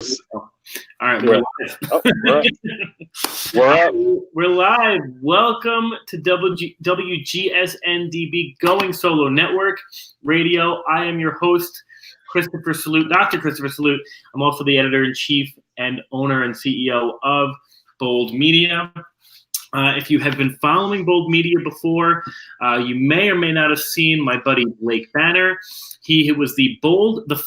Yes. All right, we're live. Oh, we're up. We're live. Welcome to WGSN-DB Going Solo Network Radio. I am your host, Christopher Salute, Dr. Christopher Salute. I'm also the editor-in-chief and owner and CEO of Bold Media. If you have been following Bold Media before, you may or may not have seen my buddy Blake Banner. He was the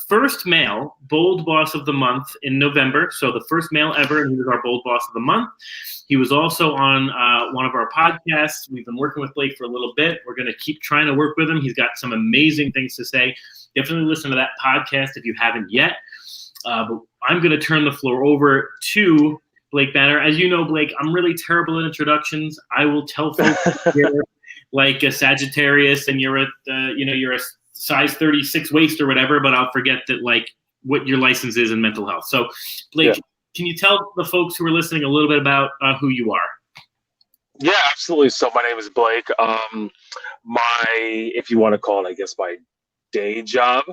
first male Bold Boss of the Month in November, so the first male ever, and he was our Bold Boss of the Month. He was also on one of our podcasts. We've been working with Blake for a little bit. We're going to keep trying to work with him. He's got some amazing things to say. Definitely listen to that podcast if you haven't yet. But I'm going to turn the floor over to Blake Banner. As you know, Blake, I'm really terrible at introductions. I will tell folks you're like a Sagittarius and you're a size 36 waist or whatever, but I'll forget that like what your license is in mental health. So, Blake, Can you tell the folks who are listening a little bit about who you are? Yeah, absolutely. So my name is Blake. If you want to call it, I guess, my day job.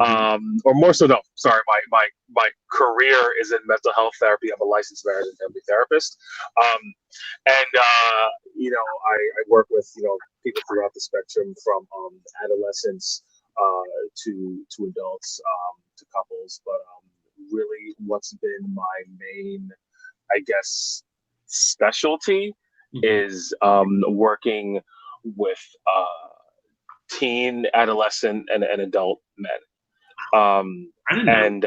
Or more so, no, sorry, my career is in mental health therapy. I'm a licensed marriage and family therapist. I work with, people throughout the spectrum from adolescents to adults, to couples. But really what's been my main, I guess, specialty is working with teen, adolescent, and adult men. And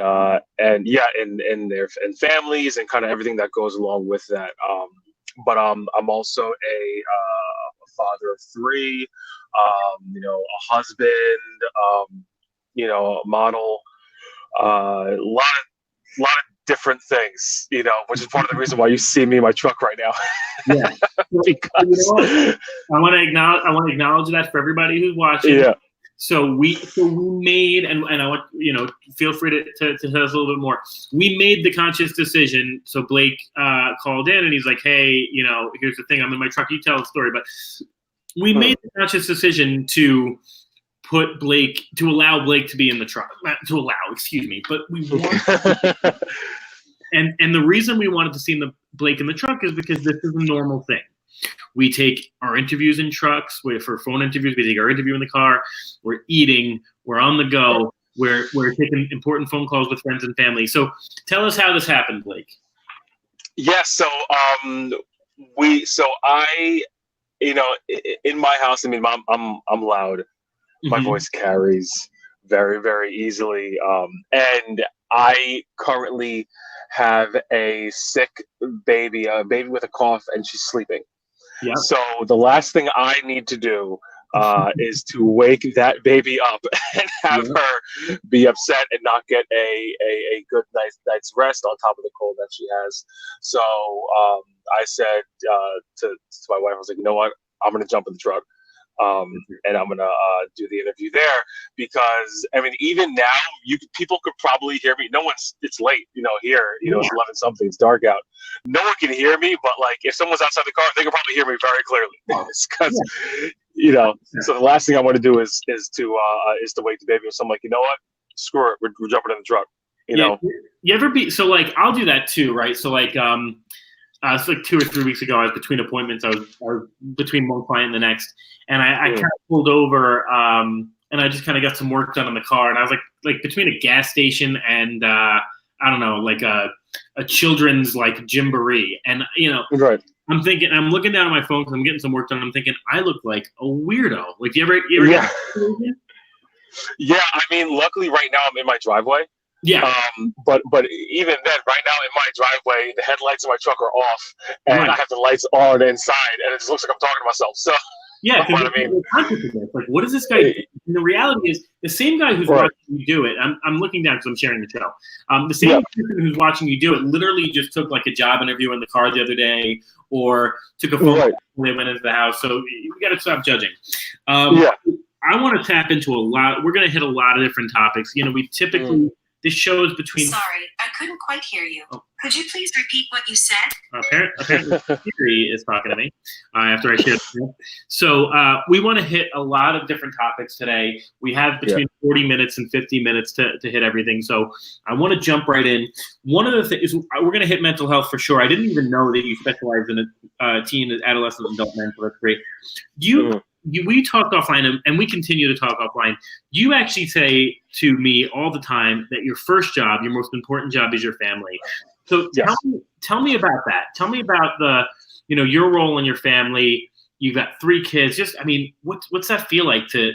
their families and kind of everything that goes along with that. But I'm also a father of three, a husband, a model, a lot of different things, which is part of the reason why you see me in my truck right now. Yeah. Because I want to acknowledge that for everybody who's watching. Yeah. So we made, and I want, feel free to tell us a little bit more. We made the conscious decision. So Blake called in and he's like, hey, here's the thing. I'm in my truck. You tell the story. But we made the conscious decision to allow Blake to be in the truck. Not to allow, excuse me. But we wanted and the reason we wanted to see Blake in the truck is because this is a normal thing. We take our interviews in trucks. For phone interviews, we take our interview in the car. We're eating. We're on the go. We're taking important phone calls with friends and family. So tell us how this happened, Blake. Yeah. So in my house, I mean, I'm loud. My voice carries very, very easily. And I currently have a sick baby, a baby with a cough, and she's sleeping. Yeah. So the last thing I need to do is to wake that baby up and have her be upset and not get a good night's rest on top of the cold that she has. So I said to my wife, I was like, you know what? I'm going to jump in the truck. And I'm going to do the interview there because, I mean, even now, people could probably hear me. It's late, here, it's 11 something, it's dark out. No one can hear me, but like if someone's outside the car, they can probably hear me very clearly. So the last thing I want to do is to wake the baby. So I'm like, you know what? Screw it. We're jumping in the truck, You ever so like, I'll do that too, right? So like, it's like 2 or 3 weeks ago, I was between appointments. I was between one client and the next. And I kind of pulled over and I just kind of got some work done on the car. And I was like between a gas station and, I don't know, like a children's like gymboree. And, right. I'm thinking, I'm looking down at my phone because I'm getting some work done. I'm thinking, I look like a weirdo. Like, you ever Yeah. Yeah. I mean, luckily right now I'm in my driveway. Yeah. But even then, right now in my driveway, the headlights in my truck are off, and I have the lights on inside, and it just looks like I'm talking to myself. So yeah, like, what is this guy doing? And the reality is, the same guy who's watching you do it. I'm looking down because I'm sharing the show. The same person who's watching you do it literally just took like a job interview in the car the other day, or took a phone call when they went into the house. So we got to stop judging. I want to tap into a lot. We're going to hit a lot of different topics. We typically. This show is between. Sorry, I couldn't quite hear you. Oh, Could you please repeat what you said? Apparently Siri is talking to me after I shared it. So we want to hit a lot of different topics today. We have between 40 minutes and 50 minutes to hit everything. So I want to jump right in. One of the things, we're going to hit mental health for sure. I didn't even know that you specialize in teen, adolescent, and adult mental. That's great. We talked offline, and we continue to talk offline. You actually say to me all the time that your first job, your most important job, is your family. So tell me about that. Tell me about your role in your family. You've got 3 kids. What's that feel like to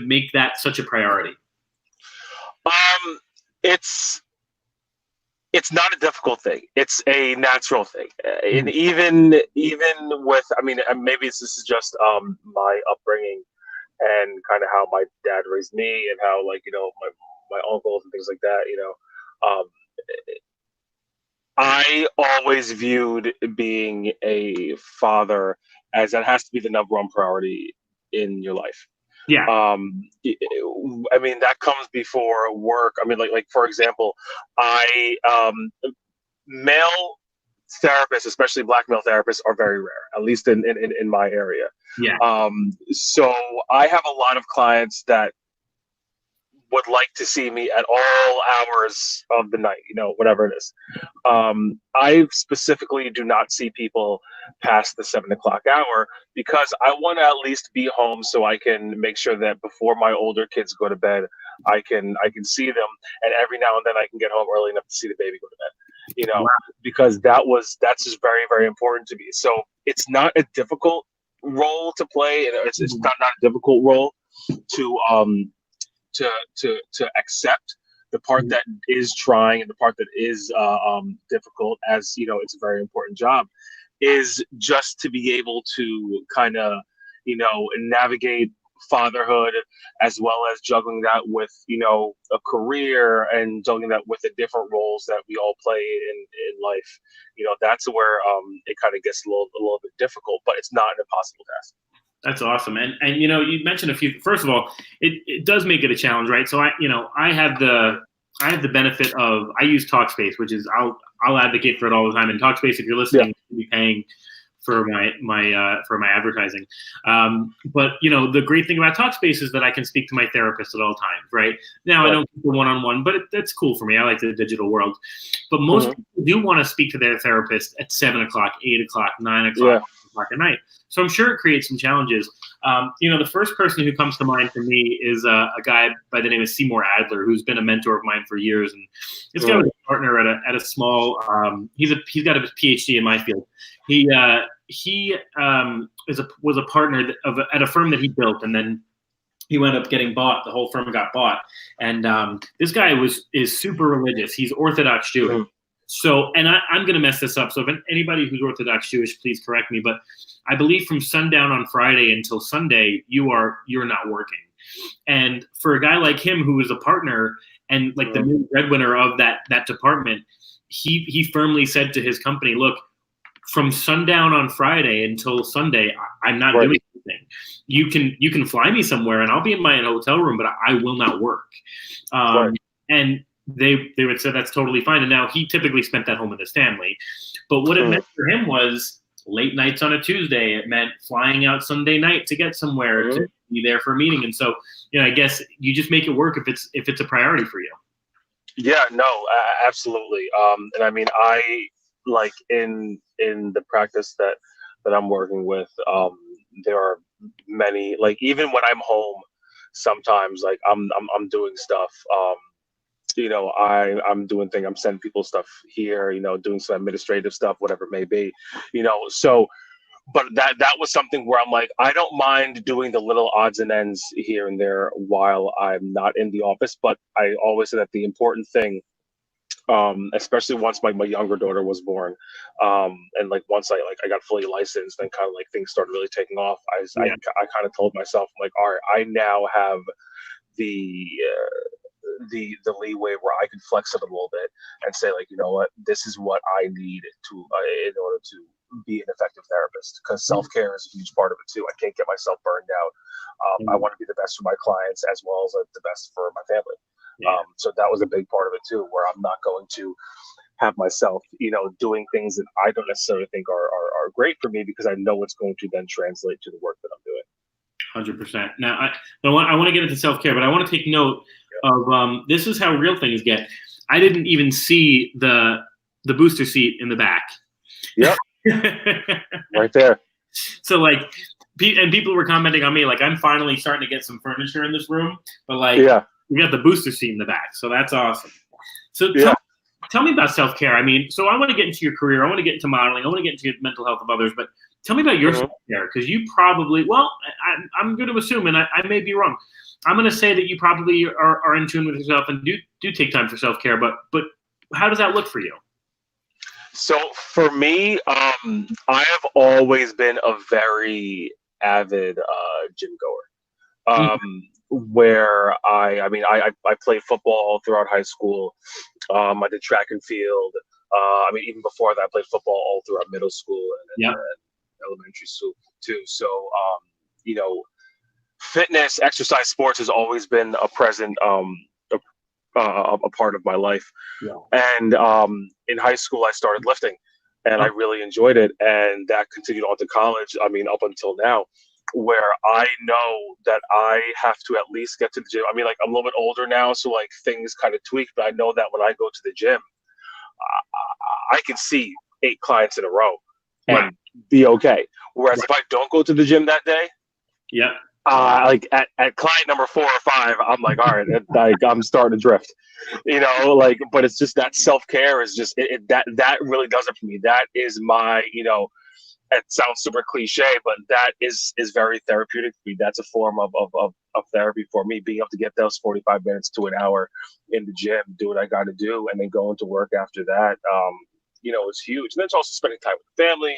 make that such a priority? It's not a difficult thing. It's a natural thing. And even with, maybe this is just my upbringing and kind of how my dad raised me and how my uncles and things like that. I always viewed being a father as that has to be the number one priority in your life. Yeah. That comes before work. Like for example, male therapists, especially Black male therapists, are very rare, at least in my area. Yeah. So I have a lot of clients that would like to see me at all hours of the night, whatever it is. I specifically do not see people past the 7 o'clock hour because I want to at least be home so I can make sure that before my older kids go to bed, I can see them, and every now and then I can get home early enough to see the baby go to bed. Wow. Because that's just very, very important to me. So it's not a difficult role to play, and it's not a difficult role to accept the part that is trying and the part that is difficult, as it's a very important job, is just to be able to kind of navigate fatherhood as well as juggling that with a career and juggling that with the different roles that we all play in life. That's where it kind of gets a little bit difficult, but it's not an impossible task. That's awesome. And you mentioned a few. First of all, it does make it a challenge, right? So I have the benefit of, I use Talkspace, which is I'll advocate for it all the time. And Talkspace, if you're listening, you'll be paying for my advertising. But the great thing about Talkspace is that I can speak to my therapist at all times, right? Now I don't keep a one-on-one, but that's cool for me. I like the digital world. But most people do want to speak to their therapist at 7 o'clock, 8 o'clock, 9 o'clock, 10 o'clock at night. So I'm sure it creates some challenges. The first person who comes to mind for me is a guy by the name of Seymour Adler, who's been a mentor of mine for years. And this guy was a partner at a small. He's got a PhD in my field. He was a partner at a firm that he built, and then he wound up getting bought. The whole firm got bought, and this guy is super religious. He's Orthodox Jewish. So, and I'm going to mess this up. So if anybody who's Orthodox Jewish, please correct me. But I believe from sundown on Friday until Sunday, you're not working. And for a guy like him, who is a partner and like the new breadwinner of that department, he firmly said to his company, look, from sundown on Friday until Sunday, I'm not doing anything. You can fly me somewhere and I'll be in my hotel room, but I will not work. And they would say that's totally fine. And now he typically spent that home with his family. But what it meant for him was late nights on a Tuesday. It meant flying out Sunday night to get somewhere to be there for a meeting. And so, I guess you just make it work if it's a priority for you. Yeah, no, absolutely. And I like in the practice that I'm working with, there are many, like even when I'm home, sometimes like I'm doing stuff. I'm doing things. I'm sending people stuff here. Doing some administrative stuff, whatever it may be. So. But that was something where I'm like, I don't mind doing the little odds and ends here and there while I'm not in the office. But I always say that the important thing, especially once my younger daughter was born, and like once I got fully licensed, then kind of like things started really taking off. I kind of told myself, like, all right, I now have the leeway where I can flex it a little bit and say, like, you know what, this is what I need to in order to be an effective therapist, because self-care is a huge part of it too. I can't get myself burned out. I want to be the best for my clients as well as the best for my family. So that was a big part of it too, where I'm not going to have myself, doing things that I don't necessarily think are great for me, because I know it's going to then translate to the work that I'm doing. 100%. Now, I want to get into self-care, but I want to take note of this is how real things get. I didn't even see the booster seat in the back. Yep. Right there. So and people were commenting on me, I'm finally starting to get some furniture in this room, but we got the booster seat in the back. So that's awesome. So tell me about self-care. I mean, so I want to get into your career. I want to get into modeling. I want to get into mental health of others, but tell me about your self-care, because you probably, I'm going to assume, and I may be wrong, I'm going to say that you probably are in tune with yourself and do take time for self-care, but how does that look for you? So for me, I have always been a very avid gym goer. Where I played football throughout high school. I did track and field. Even before that, I played football all throughout middle school and elementary school too. So, fitness, exercise, sports has always been a present, a part of my life. Yeah. And in high school, I started lifting, and I really enjoyed it, and that continued on to college. Up until now, where I know that I have to at least get to the gym. I'm a little bit older now, so things kind of tweak, but I know that when I go to the gym, I can see 8 clients in a row and be okay. Whereas if I don't go to the gym that day, at client number 4 or 5, I'm all right, I'm starting to drift, but it's just that self-care is just that really does it for me. That is my, it sounds super cliche, but that is very therapeutic for me. That's a form of therapy for me, being able to get those 45 minutes to an hour in the gym, do what I got to do, and then go into work after that. It's huge. And then it's also spending time with the family,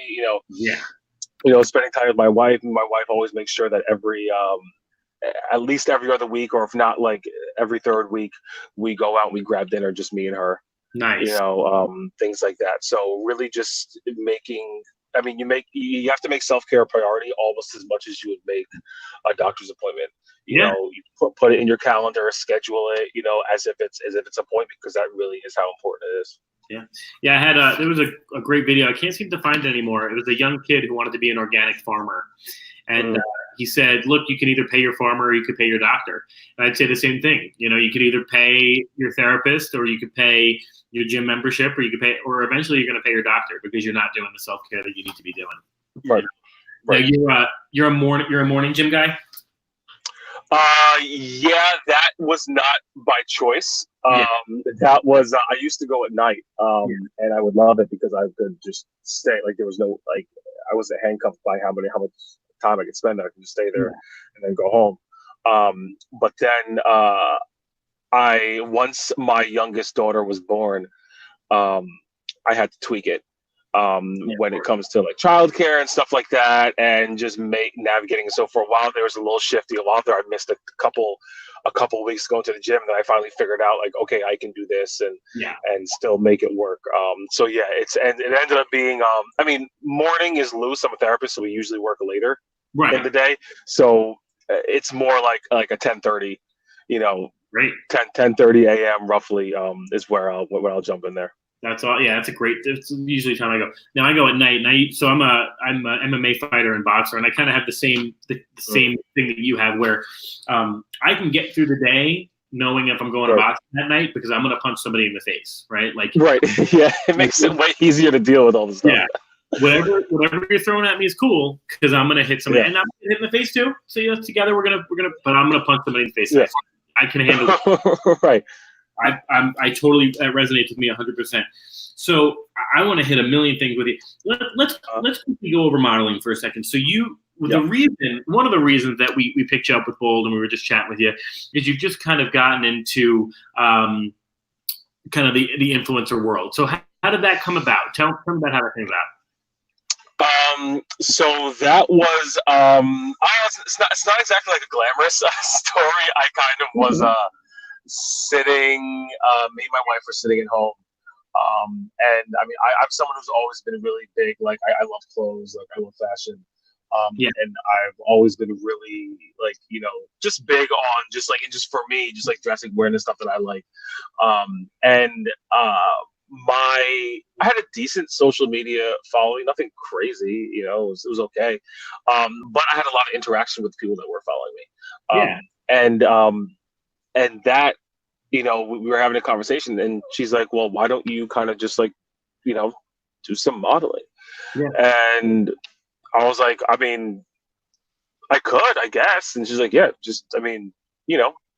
spending time with my wife. And my wife always makes sure that at least every other week, or if not every third week, we go out and we grab dinner, just me and her. Nice. Things like that. So really just making, you have to make self-care a priority almost as much as you would make a doctor's appointment. You put it in your calendar, schedule it, as if it's an appointment, because that really is how important it is. Yeah. I had there was a great video. I can't seem to find it anymore. It was a young kid who wanted to be an organic farmer, and he said, "Look, you can either pay your farmer or you could pay your doctor." And I'd say the same thing. You could either pay your therapist, or you could pay your gym membership, or you could pay, or eventually you're going to pay your doctor, because you're not doing the self-care that you need to be doing. Right. Now, you're a morning gym guy. That was not by choice. That was I used to go at night, and I would love it because I could just stay. There was no I wasn't handcuffed by how much time I could spend there. I could just stay there and then go home. But then once my youngest daughter was born, I had to tweak it. When it comes to childcare and stuff like that, and just navigating. So for a while there was a little shifty. A while there I missed a couple weeks going to the gym, and then I finally figured out okay, I can do this and still make it work. And it ended up being morning is loose. I'm a therapist, so we usually work later in the day. So it's more like a 10:30, 10:30 a.m. roughly is where I'll jump in there. That's all. Yeah, that's it's usually the time I go. Now I go at night, so I'm a MMA fighter and boxer, and I kind of have the same thing that you have, where I can get through the day knowing if I'm going to box that night, because I'm going to punch somebody in the face, right? Yeah, it makes it way easier to deal with all this stuff. Yeah, whatever you're throwing at me is cool, because I'm going to hit somebody, and I'm going to hit in the face too. So together we're gonna, but I'm going to punch somebody in the face. Yeah. I can handle it. Right. I totally, that resonates with me 100%. So I want to hit a million things with you. Let's quickly go over modeling for a second. So one of the reasons that we picked you up with Bold, and we were just chatting with you, is you've just kind of gotten into kind of the influencer world. So how did that come about? Tell me about how that came about. So that was it's not exactly like a glamorous story. I kind of was sitting, me and my wife were sitting at home, and I'm someone who's always been really big, I love clothes, I love fashion, and I've always been really just big on just for me, just dressing, wearing the stuff that I like, and I had a decent social media following, nothing crazy, it was okay. But I had a lot of interaction with people that were following me. Yeah. And that, we were having a conversation, and she's like, well, why don't you kind of just like, do some modeling? Yeah. And I was like, I mean, I could, I guess. And she's like, yeah, just,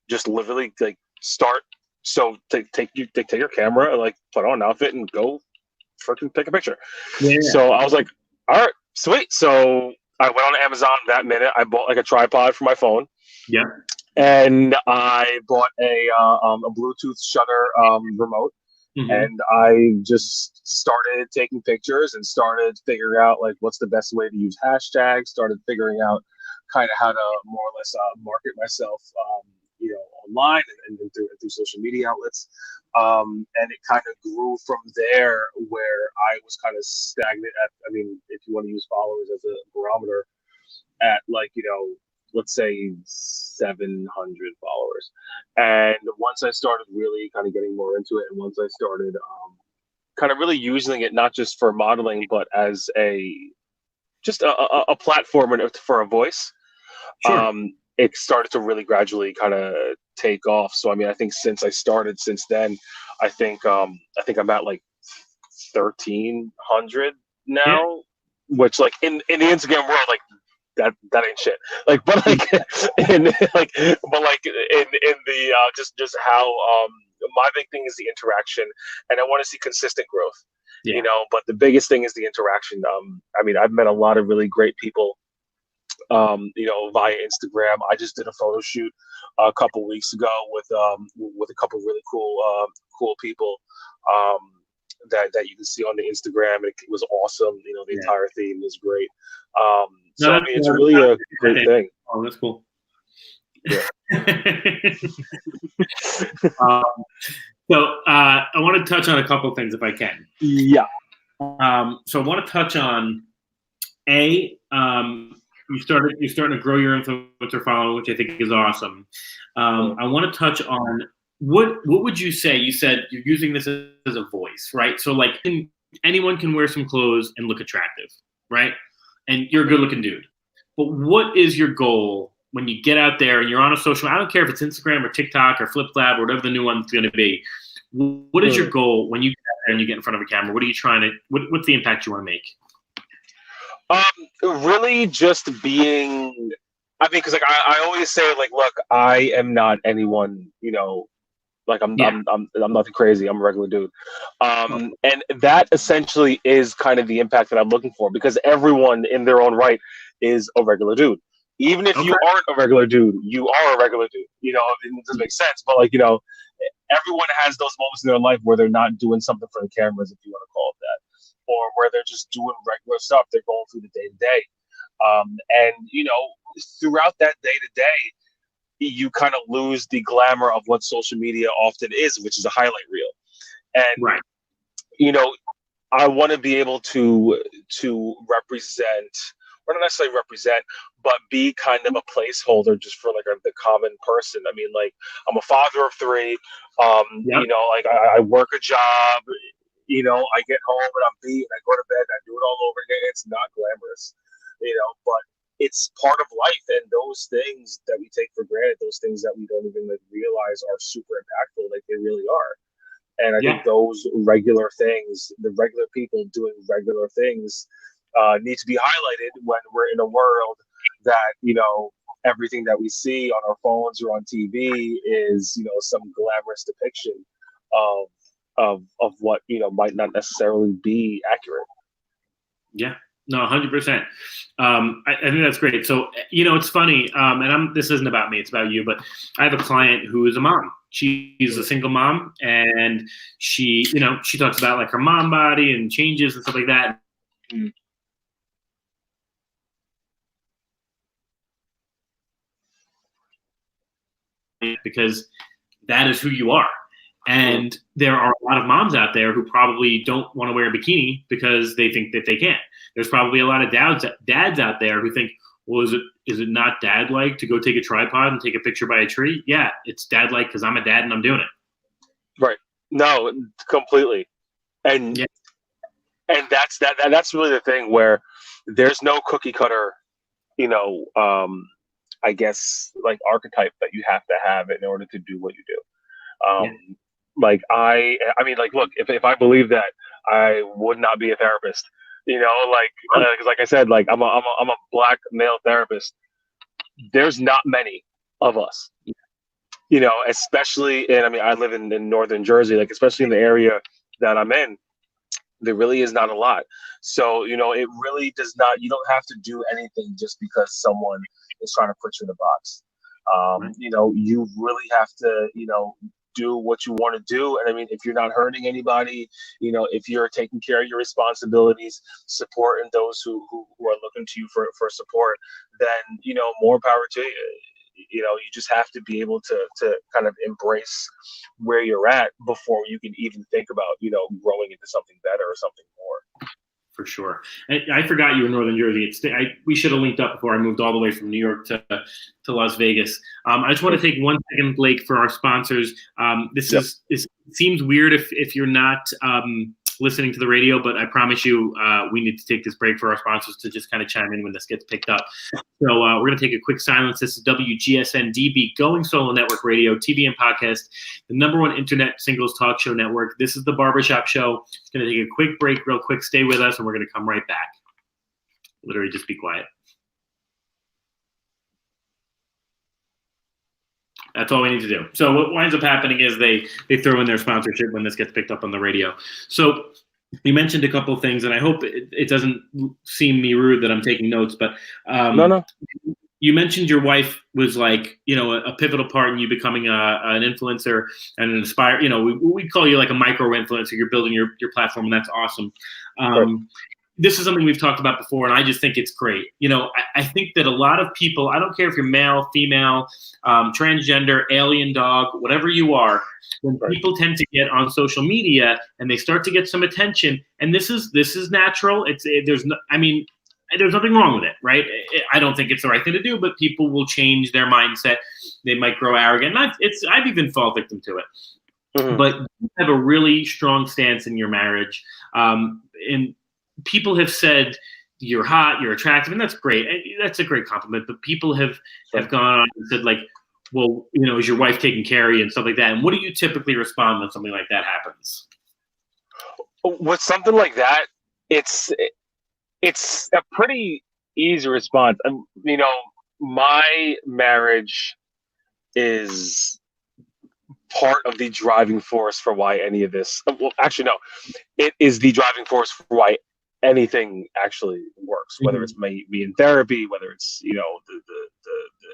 just literally like start. So take your camera, like put on an outfit and go freaking take a picture. Yeah. So I was like, all right, sweet. So I went on Amazon that minute. I bought like a tripod for my phone. Yeah. And I bought a Bluetooth shutter remote. Mm-hmm. And I just started taking pictures and started figuring out like what's the best way to use hashtags. Started figuring out kind of how to more or less market myself, online and through social media outlets. And it kind of grew from there, where I was kind of stagnant at, I mean, if you want to use followers as a barometer, at like, let's say 700 followers. And once I started really kind of getting more into it, and once I started kind of really using it, not just for modeling, but as just a platform for a voice, Sure. it started to really gradually kind of take off. So, I mean, I think since then, I think I'm at like 1,300 now, which like in the Instagram world, like that ain't shit. Like, but like in the just how my big thing is the interaction, and I want to see consistent growth. Yeah. But the biggest thing is the interaction. I mean, I've met a lot of really great people, via Instagram. I just did a photo shoot a couple weeks ago with a couple really cool people that you can see on the Instagram. It was awesome. The entire theme was great. So I mean, it's really a great thing. Oh, that's cool. Yeah. So I want to touch on a couple of things if I can. Yeah. So I want to touch on you're starting to grow your influencer following, which I think is awesome. I want to touch on what would you say? You said you're using this as a voice, right? So like anyone can wear some clothes and look attractive, right? And you're a good looking dude. But what is your goal when you get out there and you're on a social? I don't care if it's Instagram or TikTok or FlipLab or whatever the new one's going to be. What is your goal when you get out there and you get in front of a camera? What are you trying to? What's the impact you want to make? Really just being, I mean, because like I always say, like, look, I am not anyone, like I'm nothing crazy. I'm a regular dude. And that essentially is kind of the impact that I'm looking for, because everyone in their own right is a regular dude. Even if you aren't a regular dude, you are a regular dude. It doesn't make sense, but like, everyone has those moments in their life where they're not doing something for the cameras, if you want to call it that, or where they're just doing regular stuff. They're going through the day to day. And throughout that day to day, you kind of lose the glamour of what social media often is, which is a highlight reel. And, I want to be able to represent, or not necessarily represent, but be kind of a placeholder just for like the common person. I mean, like, I'm a father of 3, like I work a job, I get home and I'm beat and I go to bed and I do it all over again. It's not glamorous, but it's part of life. And those things that we take for granted, those things that we don't even like realize are super impactful, like they really are. And I think those regular things, the regular people doing regular things, need to be highlighted when we're in a world that, everything that we see on our phones or on TV is, some glamorous depiction of what, might not necessarily be accurate. Yeah. No, 100%. I think that's great. So, it's funny, and this isn't about me, it's about you, but I have a client who is a mom. She's a single mom, and she talks about like her mom body and changes and stuff like that. Because that is who you are. And there are a lot of moms out there who probably don't want to wear a bikini because they think that they can't. There's probably a lot of dads out there who think, well, is it not dad-like to go take a tripod and take a picture by a tree? Yeah, it's dad-like because I'm a dad and I'm doing it. Right. No, completely. And Yeah. and that's really the thing where there's no cookie cutter, I guess like archetype that you have to have in order to do what you do. Yeah. Like I mean, like, look, if I believe that, I would not be a therapist. Because like I said, like I'm a black male therapist. There's not many of us, especially I mean, I live in northern Jersey, like especially in the area that I'm in. There really is not a lot. So, it really does not, you don't have to do anything just because someone is trying to put you in a box. Right. You really have to, do what you want to do. And I mean, if you're not hurting anybody, if you're taking care of your responsibilities, supporting those who are looking to you for support, then, more power to you. You just have to be able to kind of embrace where you're at before you can even think about, growing into something better or something more. For sure. I forgot you were in Northern Jersey. We should have linked up before I moved all the way from New York to Las Vegas. I just want to take 1 second, Blake, for our sponsors. This seems weird if you're not listening to the radio, but I promise you we need to take this break for our sponsors to just kind of chime in when this gets picked up. So we're going to take a quick silence. This is WGSN-DB, Going Solo Network Radio, TV and podcast, the #1 internet singles talk show network. This is the Barbershop Show. It's going to take a quick break real quick. Stay with us, and we're going to come right back. Literally, just be quiet. That's all we need to do. So what winds up happening is they throw in their sponsorship when this gets picked up on the radio. So you mentioned a couple of things, and I hope it doesn't seem me rude that I'm taking notes, but No. You mentioned your wife was like, a pivotal part in you becoming an influencer and an inspire. We call you like a micro influencer. You're building your platform, and that's awesome. This is something we've talked about before, and I just think it's great. I think that a lot of people, I don't care if you're male, female, transgender, alien dog, whatever you are, when people tend to get on social media and they start to get some attention, and this is natural. There's nothing wrong with it, right? I don't think it's the right thing to do, but people will change their mindset. They might grow arrogant. I've even fallen victim to it. Mm-hmm. But you have a really strong stance in your marriage, and people have said you're hot, you're attractive, and that's great. That's a great compliment. But people have gone on and said, like, well, is your wife taking care of you and stuff like that? And what do you typically respond when something like that happens? With something like that, it's a pretty easy response. My marriage is part of the driving force for why any of this. Well, actually, no, it is the driving force for why anything actually works. Whether it's me in therapy, whether it's the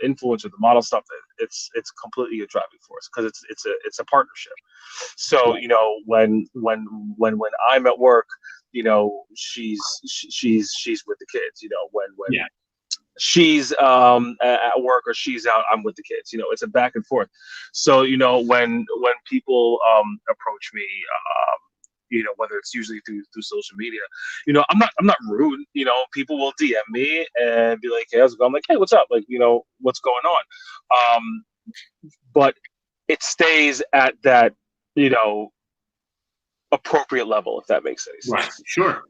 influence of the model stuff, it's completely a driving force because it's a partnership. So when I'm at work, she's with the kids. When she's at work or she's out, I'm with the kids. It's a back and forth. So when people approach me, whether it's usually through social media, I'm not rude. People will DM me and be like, hey, how's it going? I'm like, hey, what's up? Like, what's going on? But it stays at that, appropriate level, if that makes any sense. Right. Sure.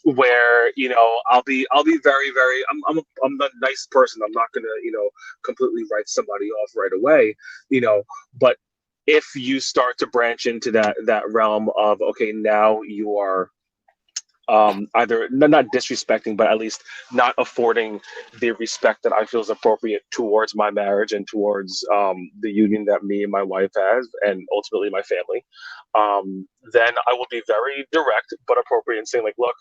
Where I'll be very, very. I'm a nice person. I'm not gonna completely write somebody off right away. But if you start to branch into that realm of, okay, now you are either not disrespecting, but at least not affording the respect that I feel is appropriate towards my marriage and towards the union that me and my wife has, and ultimately my family, then I will be very direct but appropriate in saying, like, look,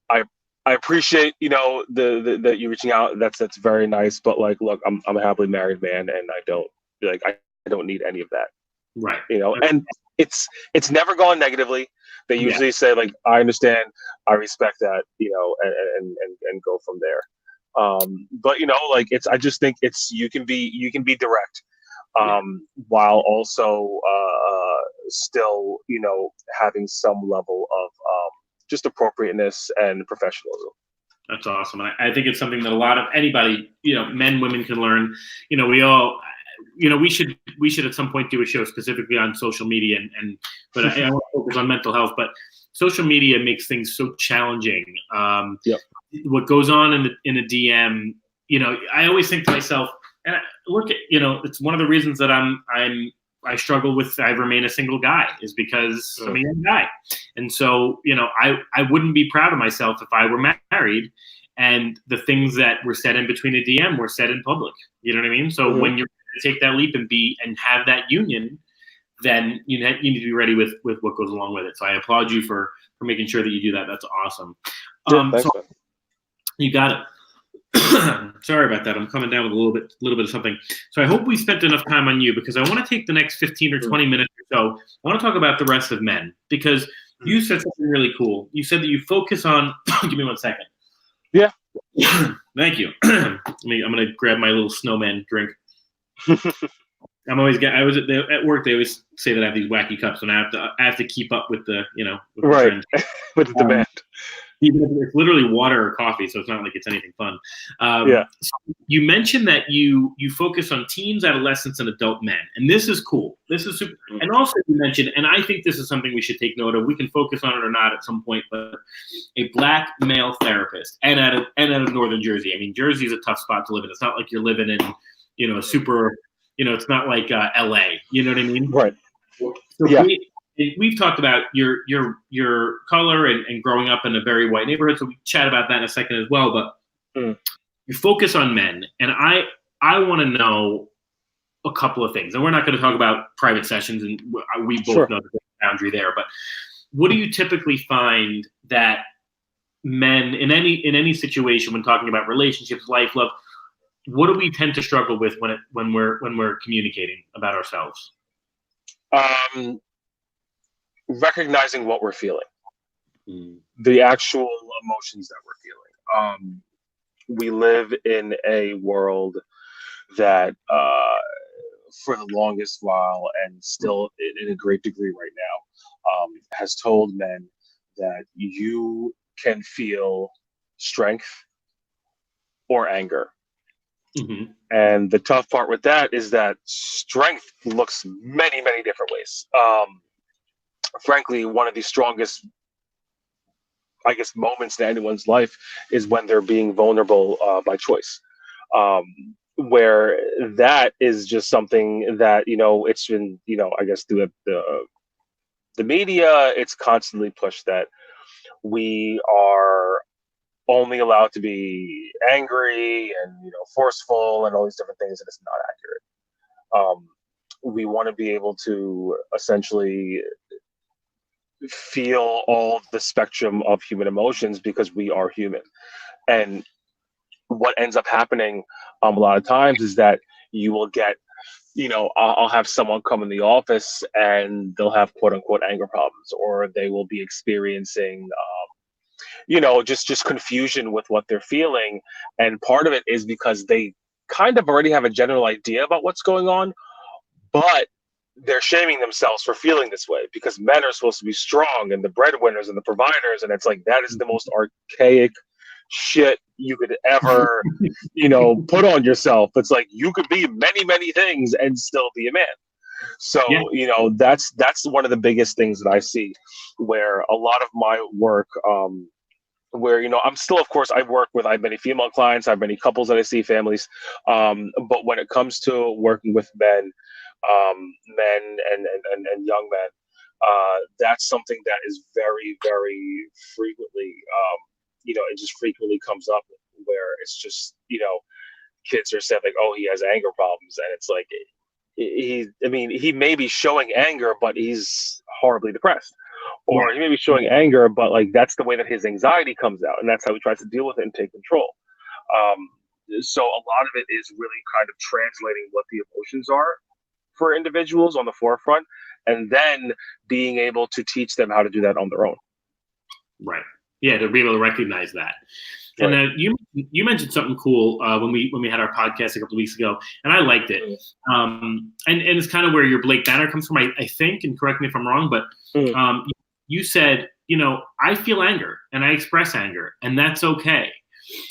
I appreciate the you reaching out. That's very nice, but like, look, I'm a happily married man, and I don't need any of that. Right. And it's never gone negatively. They usually say, like, I understand, I respect that, and go from there. But like, I just think you can be direct, while also still, having some level of just appropriateness and professionalism. That's awesome. I think it's something that a lot of anybody, men, women can learn. we should at some point do a show specifically on social media, but I want to focus on mental health. But social media makes things so challenging. Yep. What goes on in a DM, I always think to myself, and it's one of the reasons that I struggle with, I remain a single guy, is because I'm a young guy. And so, I wouldn't be proud of myself if I were married and the things that were said in between a DM were said in public. You know what I mean? So when you're going to take that leap and have that union, then you need to be ready with what goes along with it. So I applaud you for making sure that you do that. That's awesome. Thanks, so you got it. Sorry about that. I'm coming down with a little bit of something. So I hope we spent enough time on you, because I want to take the next 15 or 20 minutes or so. I want to talk about the rest of men, because you said something really cool. You said that you focus on. Give me 1 second. Yeah. Thank you. I'm going to grab my little snowman drink. I was at work. They always say that I have these wacky cups, and I have to keep up with the with the trend. With the demand. It's literally water or coffee, so it's not like it's anything fun. So you mentioned that you focus on teens, adolescents, and adult men, and this is cool. This is super. And also you mentioned, and I think this is something we should take note of. We can focus on it or not at some point, but a black male therapist, and out of Northern Jersey. I mean, Jersey is a tough spot to live in. It's not like you're living in a super. It's not like LA. You know what I mean? Right. So we've talked about your color and growing up in a very white neighborhood, so we chat about that in a second as well. But you focus on men, and I want to know a couple of things. And we're not going to talk about private sessions, and we both know the boundary there. But what do you typically find that men in any situation, when talking about relationships, life, love, what do we tend to struggle with when we're communicating about ourselves? Recognizing what we're feeling, the actual emotions that we're feeling. We live in a world that, for the longest while, and still in a great degree right now, has told men that you can feel strength or anger. Mm-hmm. And the tough part with that is that strength looks many, many different ways. Frankly, one of the strongest, I guess, moments in anyone's life is when they're being vulnerable by choice. Where that is just something that, it's been, I guess through the media, it's constantly pushed that we are only allowed to be angry and, forceful and all these different things, and it's not accurate. We want to be able to essentially feel all the spectrum of human emotions, because we are human. And what ends up happening a lot of times is that you will get, I'll have someone come in the office and they'll have quote unquote anger problems, or they will be experiencing just confusion with what they're feeling. And part of it is because they kind of already have a general idea about what's going on, but they're shaming themselves for feeling this way, because men are supposed to be strong and the breadwinners and the providers. And it's like, that is the most archaic shit you could ever, put on yourself. It's like, you could be many, many things and still be a man. So, that's one of the biggest things that I see, where a lot of my work, where, I'm still, of course, I have many female clients, I have many couples that I see, families. But when it comes to working with men and young men, that's something that is very, very frequently, it just frequently comes up, where it's just, kids are saying like, oh, he has anger problems. And it's like, he may be showing anger, but he's horribly depressed. Or he may be showing anger, but like, that's the way that his anxiety comes out. And that's how he tries to deal with it and take control. So a lot of it is really kind of translating what the emotions are for individuals on the forefront, and then being able to teach them how to do that on their own. Right. Yeah, to be able to recognize that. And Right. You mentioned something cool when we had our podcast a couple of weeks ago, and I liked it. And it's kind of where your Blake banner comes from, I think, and correct me if I'm wrong, but you said, I feel anger and I express anger, and that's okay.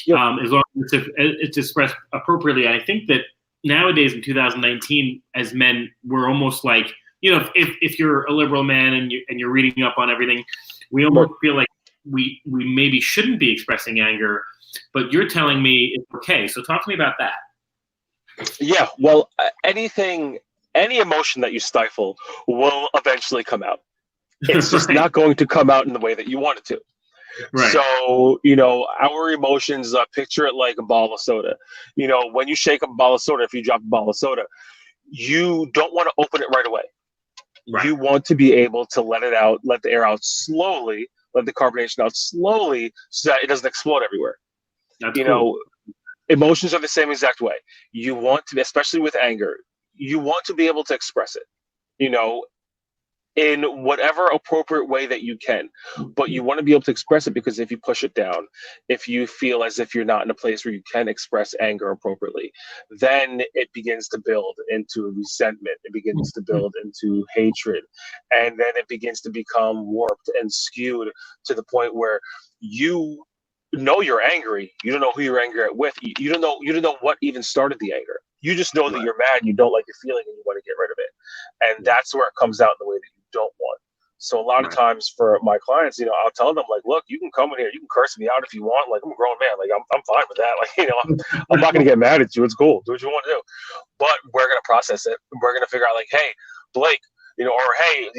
Yeah. As long as it's expressed appropriately. I think that nowadays in 2019, as men, we're almost like, if you're a liberal man and you're reading up on everything, we almost feel like we maybe shouldn't be expressing anger, but you're telling me it's okay. So talk to me about that. Yeah, well, any emotion that you stifle will eventually come out. It's just not going to come out in the way that you want it to. Right. So, our emotions, picture it like a bottle of soda. When you shake a bottle of soda, if you drop a bottle of soda, you don't want to open it right away. Right. You want to be able to let it out, let the air out slowly, let the carbonation out slowly so that it doesn't explode everywhere. That's cool. Emotions are the same exact way. You want to, especially with anger, you want to be able to express it, in whatever appropriate way that you can. But you want to be able to express it, because if you push it down, if you feel as if you're not in a place where you can express anger appropriately, then it begins to build into resentment. It begins to build into hatred. And then it begins to become warped and skewed to the point where you know you're angry. You don't know who you're angry at with. You don't know what even started the anger. You just know that you're mad, you don't like your feeling, and you want to get rid of it. And that's where it comes out in the way that you don't want. So a lot of times for my clients, I'll tell them, like, look, you can come in here, you can curse me out if you want. Like, I'm a grown man. Like, I'm fine with that. Like, I'm not going to get mad at you. It's cool. Do what you want to do. But we're going to process it. We're going to figure out, like, hey, Blake, or hey,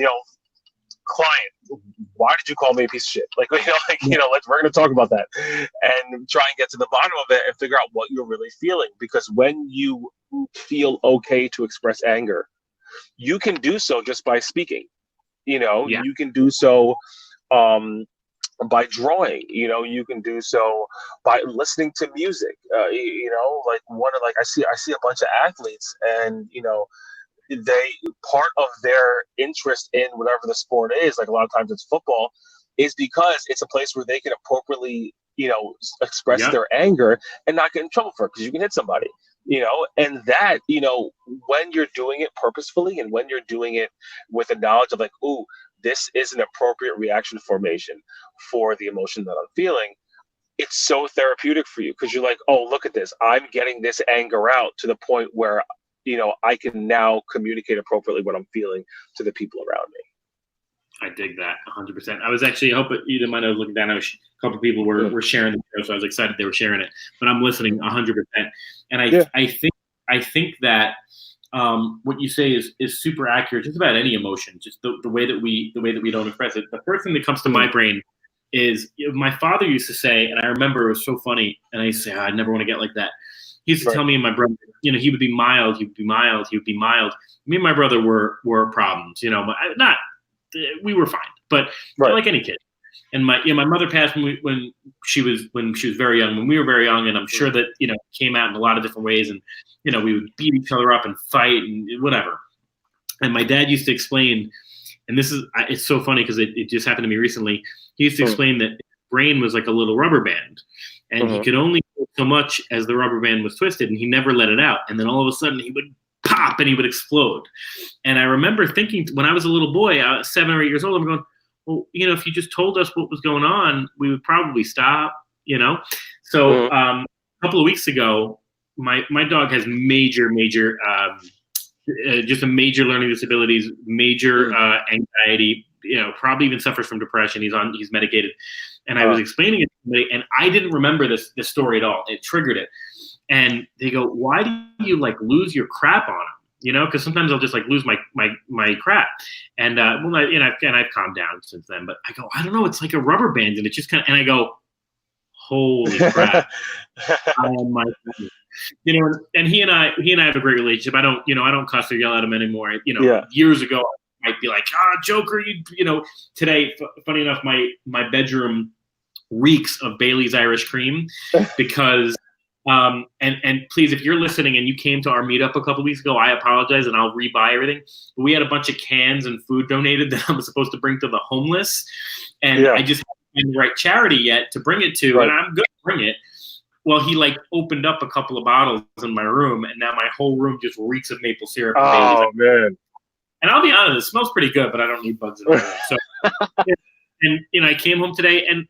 client, why did you call me a piece of shit? Like, we're going to talk about that and try and get to the bottom of it and figure out what you're really feeling. Because when you feel okay to express anger, you can do so just by speaking. You can do so by drawing. You can do so by listening to music. I see a bunch of athletes, and they, part of their interest in whatever the sport is, like a lot of times it's football, is because it's a place where they can appropriately, express their anger and not get in trouble for it, because you can hit somebody, and that, when you're doing it purposefully and when you're doing it with a knowledge of, like, ooh, this is an appropriate reaction formation for the emotion that I'm feeling, it's so therapeutic for you, because you're like, oh, look at this. I'm getting this anger out to the point where I can now communicate appropriately what I'm feeling to the people around me. I dig that 100%. I was actually, I hope you didn't mind, I was looking down, a couple of people were sharing the show, so I was excited they were sharing it, but I'm listening 100%. And I think that what you say is super accurate, just about any emotion, just the way that we don't express it. The first thing that comes to my brain is, my father used to say, and I remember it was so funny, and I used to say, I never want to get like that. He used to tell me and my brother, he would be mild, he would be mild, he would be mild. Me and my brother were problems, we were fine, but like any kid. And my mother passed when she was very young, when we were very young, and I'm sure that came out in a lot of different ways, and we would beat each other up and fight and whatever. And my dad used to explain, and it's so funny because it just happened to me recently. He used to explain that his brain was like a little rubber band, and he could only do so much as the rubber band was twisted, and he never let it out. And then all of a sudden he would pop and he would explode. And I remember thinking, when I was a little boy, 7 or 8 years old, I'm going, well, if you just told us what was going on, we would probably stop, So a couple of weeks ago, my dog has major, just a major learning disabilities, major anxiety, probably even suffers from depression. He's medicated. And I was explaining it to somebody, and I didn't remember this story at all. It triggered it. And they go, why do you lose your crap on him? Because sometimes I'll just lose my crap. And I've calmed down since then. But I go, I don't know. It's like a rubber band, and it just and I go, holy crap! I am my friend. And he and I have a great relationship. I don't cuss or yell at him anymore. Years ago I might be like, Joker, today, funny enough, my bedroom reeks of Bailey's Irish Cream, because and please, if you're listening and you came to our meetup a couple weeks ago, I apologize, and I'll rebuy everything. But we had a bunch of cans and food donated that I was supposed to bring to the homeless, and I just haven't found the right charity yet to bring it to, and I'm going to bring it. Well, he opened up a couple of bottles in my room, and now my whole room just reeks of maple syrup. Oh, man. And I'll be honest, it smells pretty good, but I don't need bugs in my room. So, and I came home today, and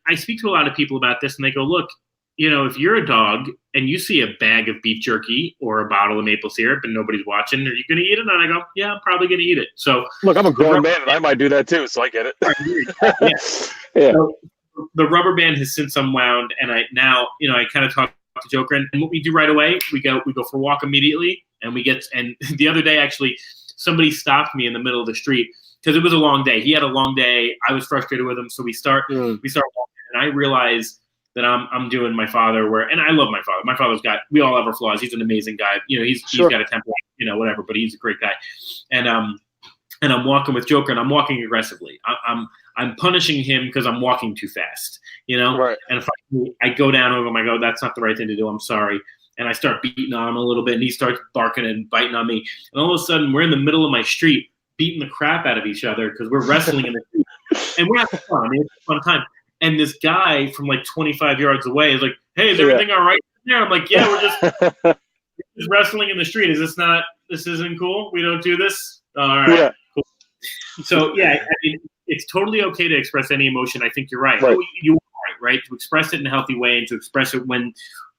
I speak to a lot of people about this, and they go, look, if you're a dog and you see a bag of beef jerky or a bottle of maple syrup and nobody's watching, are you going to eat it? And I go, yeah, I'm probably going to eat it. So look, I'm a grown man and I might do that too, so I get it. Yeah. So the rubber band has since unwound, and I kind of talk to Joker, and what we do right away, we go for a walk immediately, and the other day actually somebody stopped me in the middle of the street because it was a long day. He had a long day. I was frustrated with him, so we start walking, and I realized that I'm doing my father and I love my father. My father's we all have our flaws. He's an amazing guy. He's got a temper, whatever, but he's a great guy. And I'm walking with Joker, and I'm walking aggressively. I'm punishing him because I'm walking too fast, Right. And if I go down over him, I go, that's not the right thing to do. I'm sorry. And I start beating on him a little bit, and he starts barking and biting on me. And all of a sudden, we're in the middle of my street, beating the crap out of each other because we're wrestling in the street, and we're having fun. It's a fun time. And this guy from like 25 yards away is like, "Hey, is everything all right there?" I'm like, "Yeah, we're just wrestling in the street. This isn't cool. We don't do this. All right." Yeah. Cool. So yeah, I mean, it's totally okay to express any emotion. I think you're right. You are right to express it in a healthy way and to express it when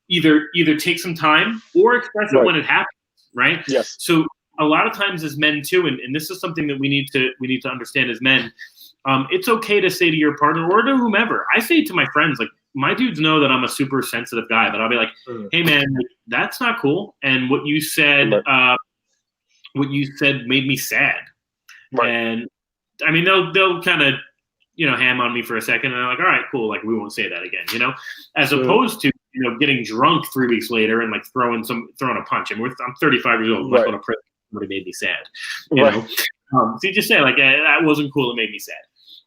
either take some time or express it when it happens. Right. Yes. So a lot of times as men too, and this is something that we need to understand as men. It's okay to say to your partner or to whomever. I say to my friends, like, my dudes know that I'm a super sensitive guy, but I'll be like, "Hey man, that's not cool. And what you said made me sad." Right. And I mean, they'll kind of, ham on me for a second, and they're like, "All right, cool. Like, we won't say that again," as opposed to, getting drunk 3 weeks later and like throwing a punch. And I'm 35 years old. Right. Somebody made me sad. You know? So you just say like, that wasn't cool. It made me sad.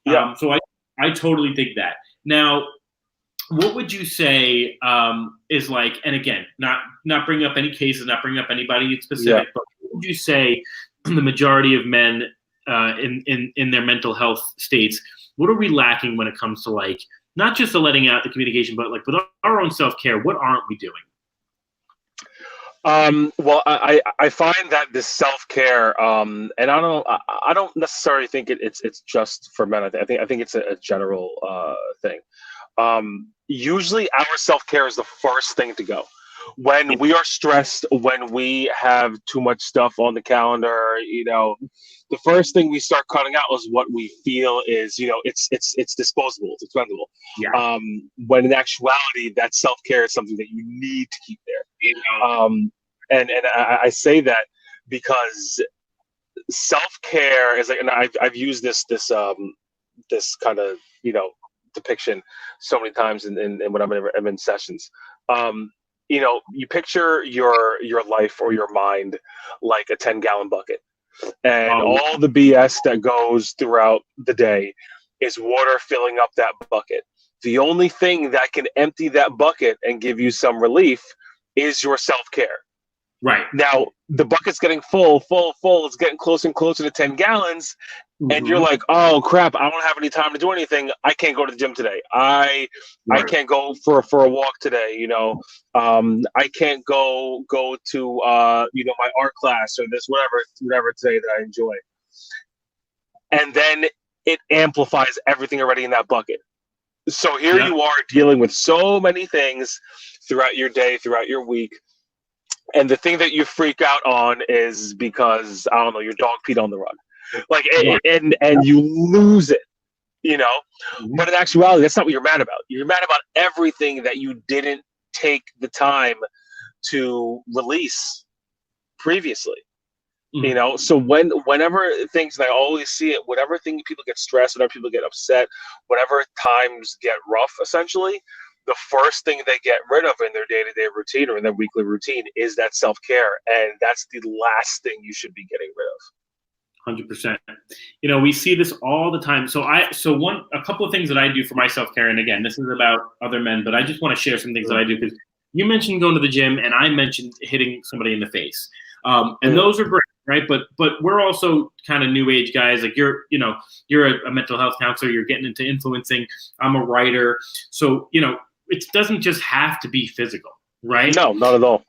Yeah. So I totally think that. Now, what would you say is like, and again, not bring up any cases, not bring up anybody specific, but what would you say the majority of men in their mental health states, what are we lacking when it comes to like, not just the letting out the communication, but like with our own self-care, what aren't we doing? Well, I find that this self-care, and I don't necessarily think it's just for men. I think it's a general thing. Usually our self-care is the first thing to go. When we are stressed, when we have too much stuff on the calendar, the first thing we start cutting out is what we feel is, it's disposable, it's expendable. Yeah. When in actuality, that self-care is something that you need to keep there. And I say that because self-care is like, and I've used this kind of, depiction so many times in when I'm in sessions. You picture your life or your mind like a 10-gallon bucket, and all the BS that goes throughout the day is water filling up that bucket. The only thing that can empty that bucket and give you some relief is your self-care. Right. Now, the bucket's getting full. It's getting closer and closer to 10 gallons. Mm-hmm. And you're like, oh, crap, I don't have any time to do anything. I can't go to the gym today. I can't go for a walk today, I can't go to, my art class or this, whatever today that I enjoy. And then it amplifies everything already in that bucket. So here you are dealing with so many things throughout your day, throughout your week. And the thing that you freak out on is because, I don't know, your dog peed on the rug. Like, and you lose it, But in actuality, that's not what you're mad about. You're mad about everything that you didn't take the time to release previously. Mm-hmm. So whenever things, and I always see it, whenever people get stressed, whenever people get upset, whenever times get rough, essentially, the first thing they get rid of in their day-to-day routine or in their weekly routine is that self-care. And that's the last thing you should be getting rid of. 100%. We see this all the time. So a couple of things that I do for my self-care, and again, this is about other men, but I just want to share some things that I do, because you mentioned going to the gym and I mentioned hitting somebody in the face. And those are great, right? But we're also kind of new age guys. Like you're a mental health counselor, you're getting into influencing. I'm a writer. So, it doesn't just have to be physical, right? No, not at all.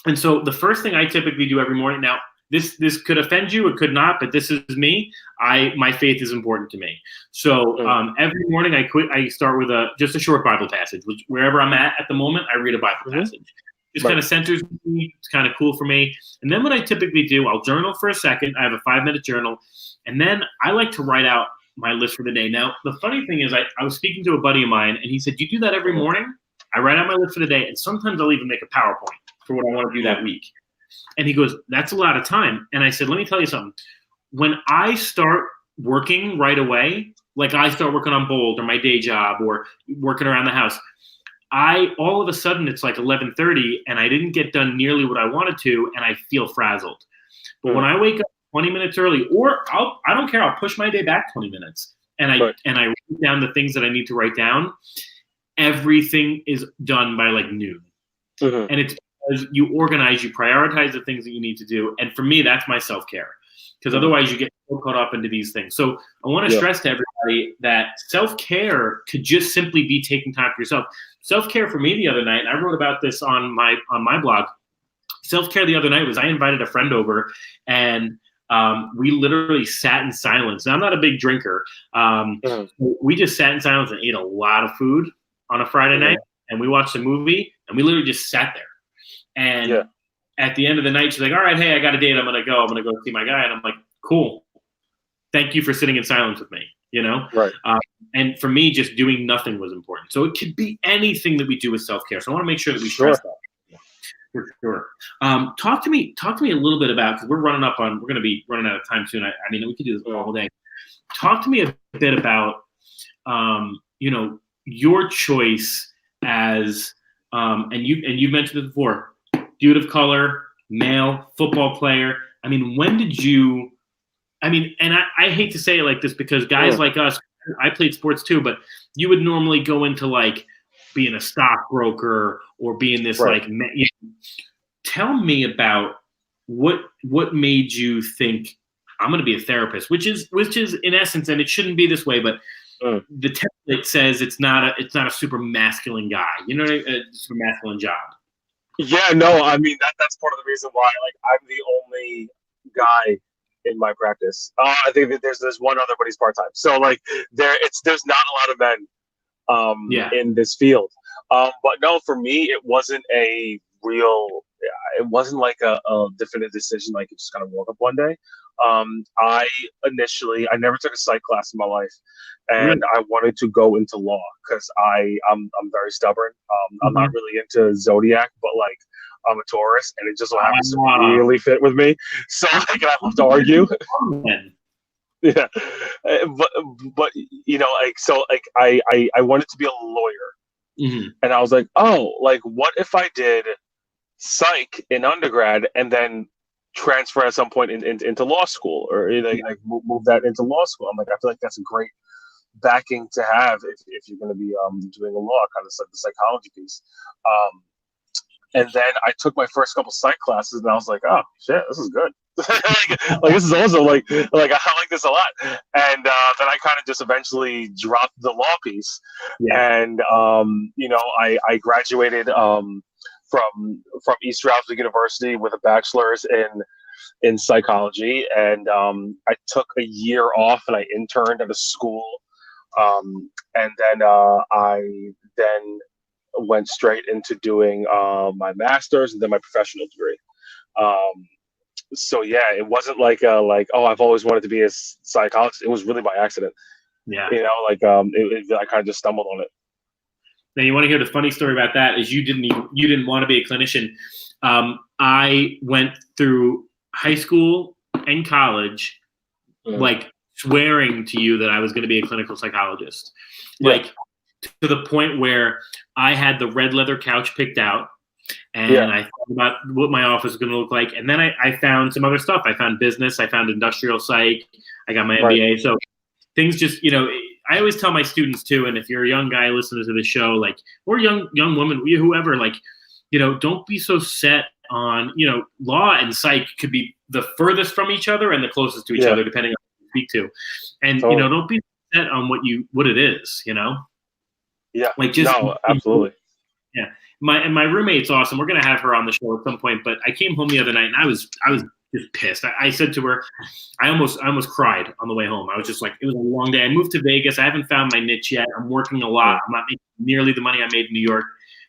And so the first thing I typically do every morning, now this could offend you, it could not, but this is me. My faith is important to me. So every morning I start with just a short Bible passage, which wherever I'm at the moment, I read a Bible passage. Just kind of centers me. It's kind of cool for me. And then what I typically do, I'll journal for a second. I have a 5-minute journal, and then I like to write out my list for the day. Now, the funny thing is, I was speaking to a buddy of mine, and he said, "You do that every morning?" I write out my list for the day, and sometimes I'll even make a PowerPoint for what I want to do that week. And he goes, "That's a lot of time." And I said, "Let me tell you something. When I start working right away, like I start working on Bold or my day job or working around the house, all of a sudden it's like 11:30 and I didn't get done nearly what I wanted to, and I feel frazzled. But when I wake up 20 minutes early, or I don't care, I'll push my day back 20 minutes and I write down the things that I need to write down. Everything is done by like noon. And it's because you organize, you prioritize the things that you need to do. And for me, that's my self-care, because otherwise you get so caught up into these things. So I want to stress to everybody that self-care could just simply be taking time for yourself. Self-care for me the other night, and I wrote about this on my blog. Self-care the other night was I invited a friend over, and we literally sat in silence. Now, I'm not a big drinker. We just sat in silence and ate a lot of food on a Friday night, and we watched a movie, and we literally just sat there. And at the end of the night, she's like, "All right, hey, I got a date. I'm going to go see my guy." And I'm like, "Cool. Thank you for sitting in silence with me." You know? Right. And for me, just doing nothing was important. So it could be anything that we do with self-care. So I want to make sure that we stress that. For sure. Talk to me a little bit about, because we're going to be running out of time soon. I mean, we could do this all day. Talk to me a bit about, your choice as, and you mentioned it before, dude of color, male, football player. I mean, when did you, and I hate to say it like this because guys like us, I played sports too, but you would normally go into like being a stockbroker or being this tell me about what made you think I'm going to be a therapist, which is in essence, and it shouldn't be this way, but the template says it's not a super masculine guy, a super masculine job. Yeah, no, I mean that's part of the reason why I'm the only guy in my practice. I think that there's one other, but he's part time. So there's not a lot of men in this field. But no, for me, it wasn't a definite decision. Like it just kind of woke up one day. I never took a psych class in my life, and I wanted to go into law because I'm very stubborn. I'm not really into zodiac, but I'm a Taurus, and it just so happens to really fit with me. So I love to argue. Yeah, but I wanted to be a lawyer, and I was like, what if I did psych in undergrad and then transfer at some point into law school, or move that into law school? I'm like, I feel like that's a great backing to have if you're going to be doing a law, kind of like the psychology piece. And then I took my first couple psych classes, and I was like, oh shit, this is good. This is also I like this a lot. And then I kind of just eventually dropped the law piece, and I graduated from East Stroudsburg University with a bachelor's in psychology, and I took a year off and I interned at a school, and then I went straight into doing my master's and then my professional degree. So yeah, it wasn't I've always wanted to be a psychologist. It was really by accident. Yeah, I kind of just stumbled on it. Now, you want to hear the funny story about that is you didn't want to be a clinician. I went through high school and college, swearing to you that I was going to be a clinical psychologist, to the point where I had the red leather couch picked out, and I thought about what my office was going to look like. And then I found some other stuff. I found business. I found industrial psych. I got my MBA. So things just, I always tell my students too, and if you're a young guy listening to the show, or young woman, whoever, don't be so set on, law and psych could be the furthest from each other and the closest to each other, depending on who you speak to. And, don't be set on what it is, Yeah. Absolutely. Yeah. My roommate's awesome. We're going to have her on the show at some point, but I came home the other night and I was just pissed. I said to her, I almost cried on the way home. I was just like, it was a long day. I moved to Vegas. I haven't found my niche yet. I'm working a lot. I'm not making nearly the money I made in New York.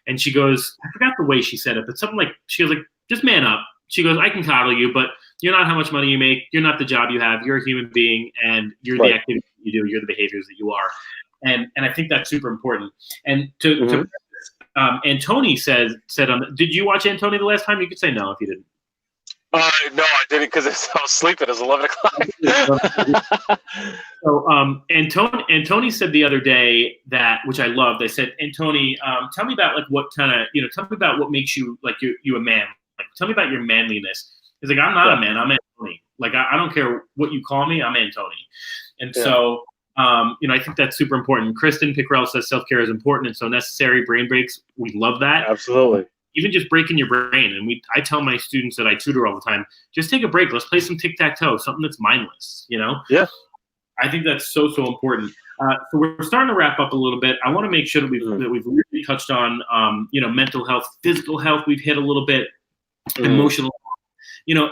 And she goes, I forgot the way she said it, but something like, she goes like, just man up. She goes, I can coddle you, but you're not how much money you make. You're not the job you have. You're a human being, and you're the activity you do. You're the behaviors that you are. And I think that's super important. And to Antoni said did you watch Antoni the last time? You could say no if you didn't. No, I didn't because I was sleeping. It was 11 o'clock. So Antoni said the other day that, which I loved. I said, Antoni, tell me about like what kind of, tell me about what makes you like you a man. Like, tell me about your manliness. He's like, I'm not a man. I'm Antoni. Like, I don't care what you call me. I'm Antoni. And so, I think that's super important. Kristen Pickrell says self-care is important and so necessary. Brain breaks. We love that. Absolutely. Even just breaking your brain. And I tell my students that I tutor all the time, just take a break. Let's play some tic-tac-toe, something that's mindless, Yeah. I think that's so important. So we're starting to wrap up a little bit. I want to make sure that we've really touched on, mental health, physical health. We've hit a little bit, emotional, and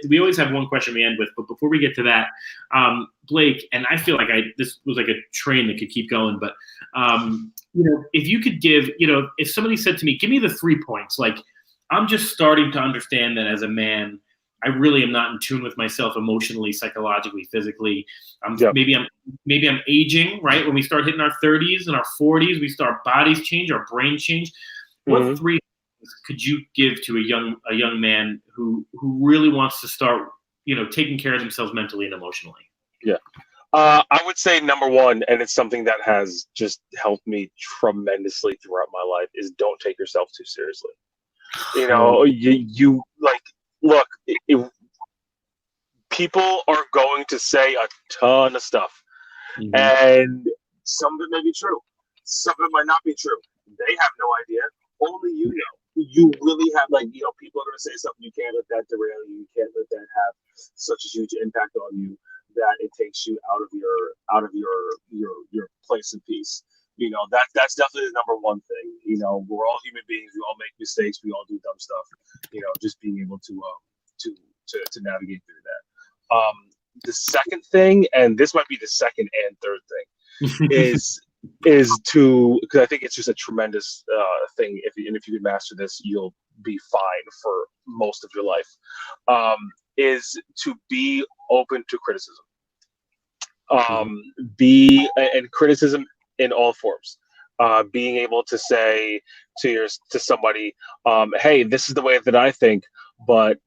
we always have one question we end with, but before we get to that, Blake, and I feel like this was like a train that could keep going, but, if you could give, if somebody said to me, give me the 3 points, like I'm just starting to understand that as a man, I really am not in tune with myself emotionally, psychologically, physically. Maybe I'm aging, right? When we start hitting our 30s and our 40s, our bodies change, our brain change. What 3 could you give to a young man who really wants to start, taking care of themselves mentally and emotionally? Yeah. I would say number one, and it's something that has just helped me tremendously throughout my life, is don't take yourself too seriously. You like, look, people are going to say a ton of stuff, and some of it may be true. Some of it might not be true. They have no idea. Only you know. You really have, people are going to say something. You can't let that derail you. You can't let that have such a huge impact on you that it takes you out of your place of peace. That's definitely the number one thing. We're all human beings. We all make mistakes. We all do dumb stuff. Just being able to navigate through that. The second thing, and this might be the second and third thing, is to, because I think it's just a tremendous thing. If you can master this, you'll be fine for most of your life. Is to be open to criticism. And criticism in all forms. Being able to say to somebody, hey, this is the way that I think, but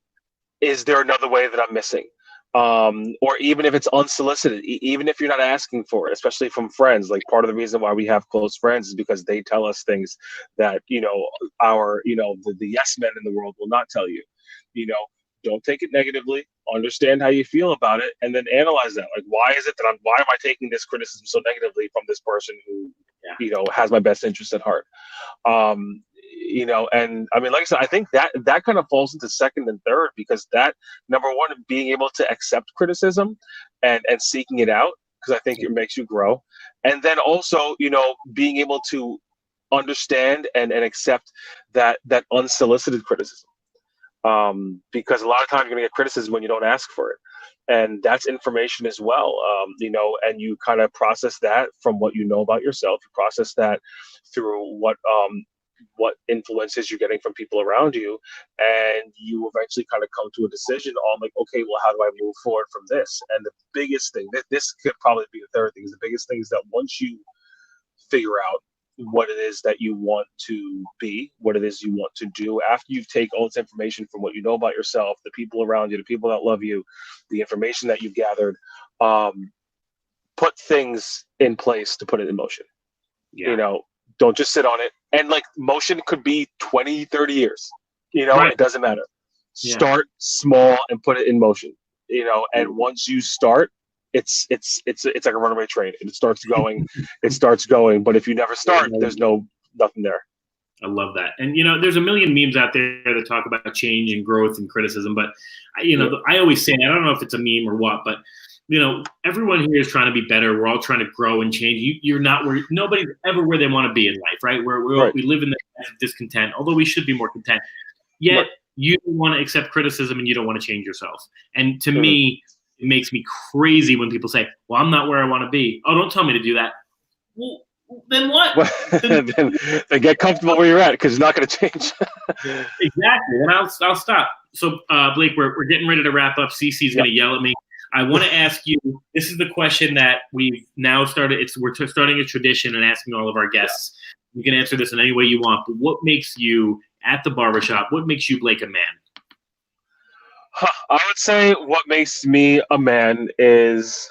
is there another way that I'm missing? Or even if it's unsolicited, even if you're not asking for it, especially from friends. Like, part of the reason why we have close friends is because they tell us things that, the yes men in the world will not tell you. Don't take it negatively, understand how you feel about it, and then analyze that. Like, why am I taking this criticism so negatively from this person who, has my best interest at heart? And I mean, like I said, I think that kind of falls into second and third, because that, number one, being able to accept criticism and seeking it out, because I think it makes you grow. And then also, being able to understand and accept that unsolicited criticism. Because a lot of times you're going to get criticism when you don't ask for it. And that's information as well, and you kind of process that from what you know about yourself. You process that through what influences you're getting from people around you, and you eventually kind of come to a decision on, like, okay, well, how do I move forward from this? And the biggest thing, this could probably be the third thing, is the biggest thing is that once you figure out what it is that you want to be, what it is you want to do, after you take all this information from what you know about yourself, the people around you, the people that love you, the information that you've gathered, put things in place to put it in motion. Don't just sit on it. And like, motion could be 20, 30 years, right. It doesn't matter. Start small and put it in motion, and once you start, it's like a runaway train. It starts going, but if you never start, there's nothing there. I love that. And, there's a million memes out there that talk about change and growth and criticism, but I always say, I don't know if it's a meme or what, but everyone here is trying to be better. We're all trying to grow and change. You're not where, nobody's ever where they want to be in life, right? We live in the discontent, although we should be more content. Yet you don't want to accept criticism and you don't want to change yourself. And to me, it makes me crazy when people say, well, I'm not where I want to be. Oh, don't tell me to do that. Well, then what? then get comfortable where you're at, because it's not going to change. Exactly. And I'll stop. So, Blake, we're getting ready to wrap up. Cece's going to yell at me. I want to ask you, this is the question that we've now started. We're starting a tradition and asking all of our guests. You can answer this in any way you want, but what makes you at the barbershop, what makes you, Blake, a man? I would say what makes me a man is...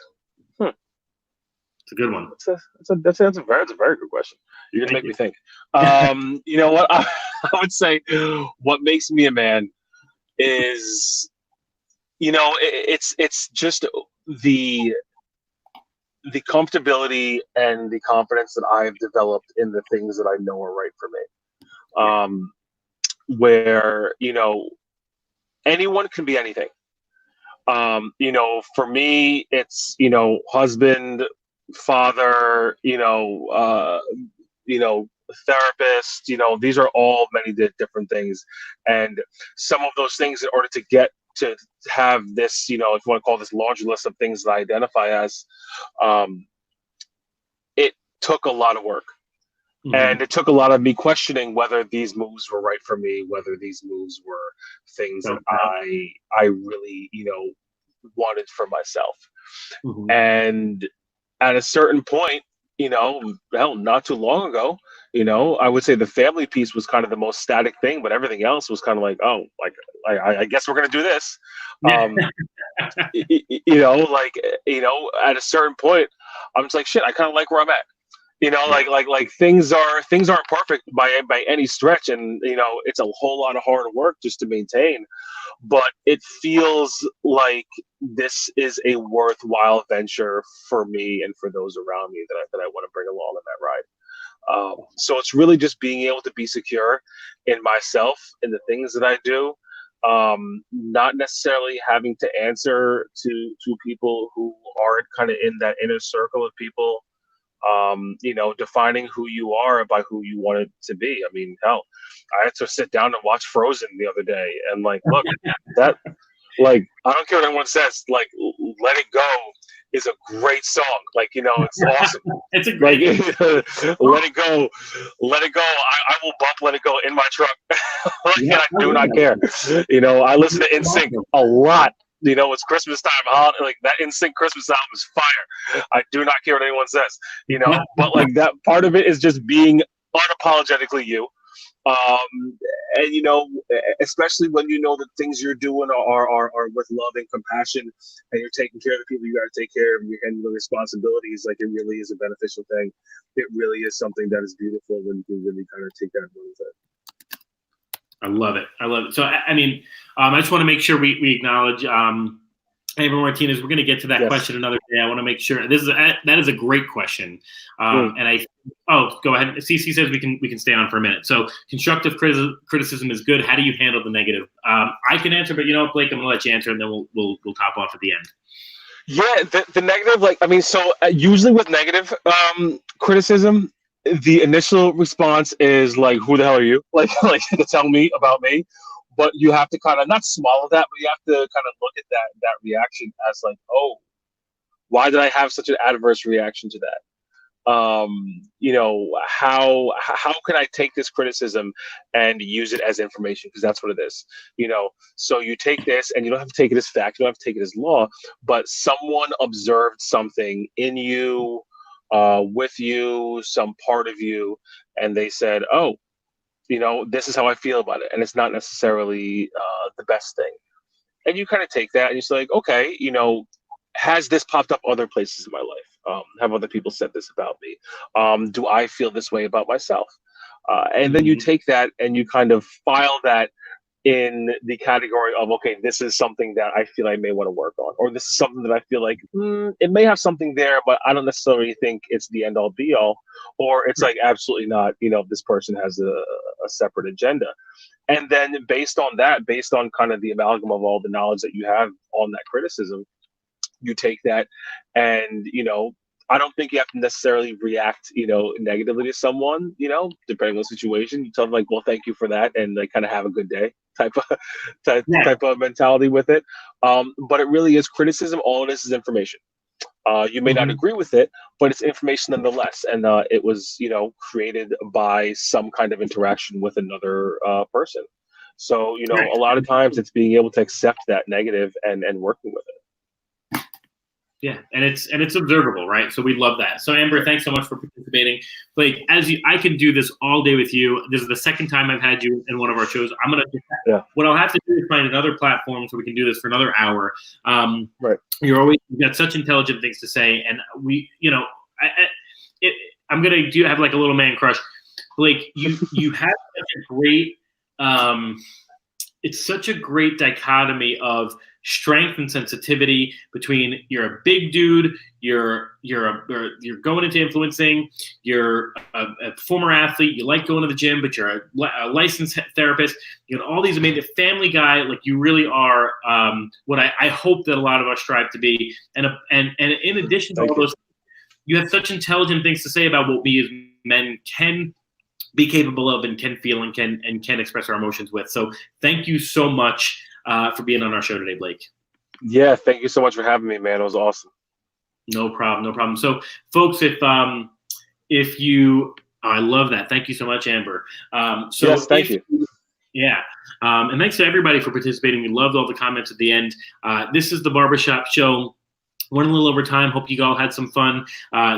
It's a good one. That's a very good question. You're going to make me think. You know what? I would say what makes me a man is, it's just the comfortability and the confidence that I've developed in the things that I know are right for me. Where, anyone can be anything. For me, it's, husband, father, therapist, these are all many different things. And some of those things, in order to get to have this, if you want to call this laundry list of things that I identify as, it took a lot of work. Mm-hmm. And it took a lot of me questioning whether these moves were right for me, whether these moves were things that I really, wanted for myself. Mm-hmm. And at a certain point, not too long ago, I would say the family piece was kind of the most static thing, but everything else was kind of like, oh, like I guess we're gonna do this. At a certain point, I'm just like, shit, I kind of like where I'm at. Like things aren't perfect by any stretch, and it's a whole lot of hard work just to maintain. But it feels like this is a worthwhile venture for me and for those around me that I want to bring along on that ride. So it's really just being able to be secure in myself and the things that I do, not necessarily having to answer to people who aren't kind of in that inner circle of people. Defining who you are by who you want it to be. I mean, hell, I had to sit down and watch Frozen the other day, and look, that, I don't care what anyone says, Let It Go is a great song. It's awesome. It's a great Let It Go. I will bump Let It Go in my truck. I do not care. I listen to NSYNC a lot. It's Christmas time, that NSYNC Christmas album is fire. I do not care what anyone says, but that part of it is just being unapologetically you. And especially when the things you're doing are with love and compassion, and you're taking care of the people you got to take care of, and you're handling the responsibilities, it really is a beneficial thing. It really is something that is beautiful when you can really kind of take that and run with it. I love it. So, I just want to make sure we acknowledge Amber Martinez. We're going to get to that question another day. I want to make sure that is a great question. And go ahead. CC says we can stay on for a minute. So constructive criticism is good. How do you handle the negative? I can answer, but Blake, I'm going to let you answer, and then we'll top off at the end. Yeah, the negative, so usually with negative criticism, the initial response is who the hell are you? To tell me about me. But you have to kind of not swallow that, but you have to kind of look at that reaction as oh, why did I have such an adverse reaction to that? How can I take this criticism and use it as information? Because that's what it is. So you take this, and you don't have to take it as fact, you don't have to take it as law, but someone observed something in you, with you, some part of you, and they said, oh, this is how I feel about it. And it's not necessarily the best thing. And you kind of take that and you're just like, okay, has this popped up other places in my life? Have other people said this about me? Do I feel this way about myself? And then you take that and you kind of file that in the category of, okay, this is something that I feel I may want to work on, or this is something that I feel like it may have something there, but I don't necessarily think it's the end all be all, or it's absolutely not, this person has a separate agenda. And then based on kind of the amalgam of all the knowledge that you have on that criticism, you take that and, I don't think you have to necessarily react, negatively to someone, depending on the situation. You tell them well, thank you for that. And kind of have a good day. type of mentality with it. But it really is criticism. All it is information. You may not agree with it, but it's information nonetheless. And it was, created by some kind of interaction with another person. So, a lot of times it's being able to accept that negative and working with it. Yeah, and it's observable, right? So we love that. So Amber, thanks so much for participating. Like, I could do this all day with you. This is the second time I've had you in one of our shows. What I'll have to do is find another platform so we can do this for another hour. Right. You've got such intelligent things to say, and I'm gonna have like a little man crush. Like you have such a great. It's such a great dichotomy of strength and sensitivity between you're a big dude, you're going into influencing, you're a former athlete, you like going to the gym, but you're a licensed therapist. You know, all these amazing family guy. Like, you really are what I hope that a lot of us strive to be. And in addition to all those, you have such intelligent things to say about what we as men can be capable of and can feel and can express our emotions with. So thank you so much for being on our show today, Blake. Yeah, thank you so much for having me, man. It was awesome. No problem. So folks, if you, I love that. Thank you so much, Amber. Yes, thank you. Yeah. And thanks to everybody for participating. We loved all the comments at the end. This is the Barbershop Show. Went a little over time. Hope you all had some fun.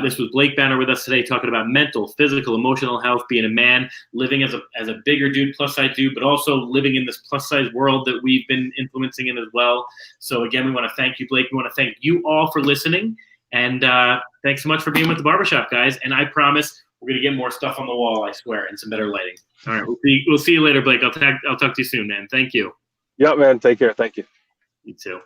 This was Blake Banner with us today, talking about mental, physical, emotional health, being a man, living as a bigger dude, plus size dude, but also living in this plus size world that we've been influencing in as well. So again, we want to thank you, Blake. We want to thank you all for listening, and thanks so much for being with the Barbershop, guys. And I promise we're gonna get more stuff on the wall. I swear, and some better lighting. All right, we'll see you later, Blake. I'll talk to you soon, man. Thank you. Yeah, man. Take care. Thank you. You too.